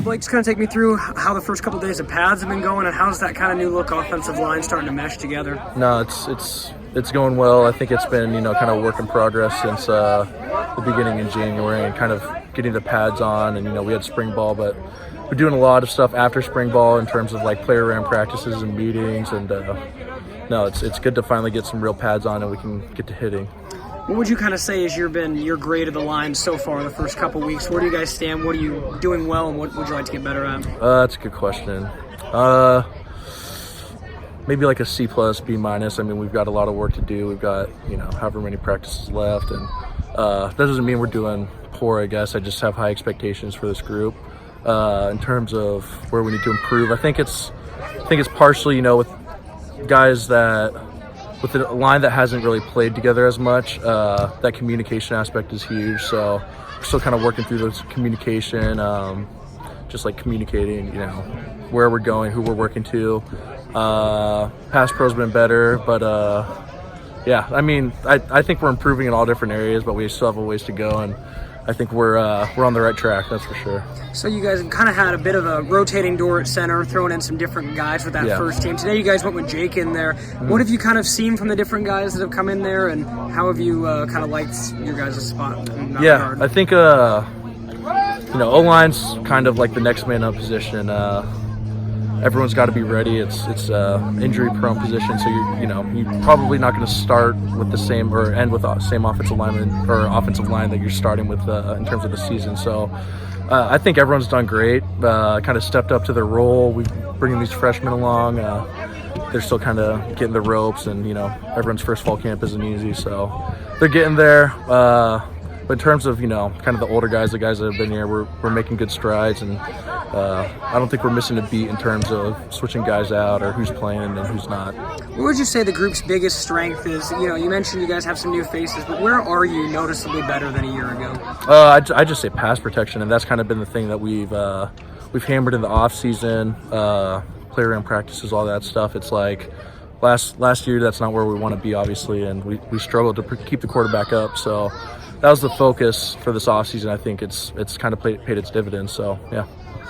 Blake, just kind of take me through how the first couple days of pads have been going, and how's that kind of new look offensive line starting to mesh together? No, it's going well. I think it's been kind of work in progress since the beginning in January, and kind of getting the pads on. And we had spring ball, but we're doing a lot of stuff after spring ball in terms of like player ran practices and meetings. And no, it's good to finally get some real pads on, and we can get to hitting. What would you kind of say has been your grade of the line so far the first couple weeks? Where do you guys stand? What are you doing well, and what would you like to get better at? That's a good question. Maybe like a C+, B-. I mean, we've got a lot of work to do. We've got, however many practices left, and that doesn't mean we're doing poor, I guess. I just have high expectations for this group. In terms of where we need to improve, I think it's partially, with guys with a line that hasn't really played together as much. That communication aspect is huge. So we're still kind of working through those communication, just like communicating, where we're going, who we're working to. Pass pro's been better, but yeah, I mean, I think we're improving in all different areas, but we still have a ways to go, and I think we're on the right track, that's for sure. So you guys kind of had a bit of a rotating door at center, throwing in some different guys with that first team. Today you guys went with Jake in there. Mm-hmm. What have you kind of seen from the different guys that have come in there, and how have you kind of liked your guys' spot? I think O-line's kind of like the next man up position. Everyone's got to be ready. It's injury-prone position, so you're probably not going to start with the same or end with the same offensive line that you're starting with in terms of the season. So I think everyone's done great. Kind of stepped up to their role. We're bringing these freshmen along. They're still kind of getting the ropes, and everyone's first fall camp isn't easy, so they're getting there. But in terms of, kind of the older guys, the guys that have been here, we're making good strides, and I don't think we're missing a beat in terms of switching guys out or who's playing and who's not. What would you say the group's biggest strength is? You mentioned you guys have some new faces, but where are you noticeably better than a year ago? I just say pass protection, and that's kind of been the thing that we've hammered in the off season, player in practices, all that stuff. It's like last year, that's not where we want to be, obviously, and we struggled to keep the quarterback up. So that was the focus for this offseason. I think it's kind of paid its dividends. So, yeah.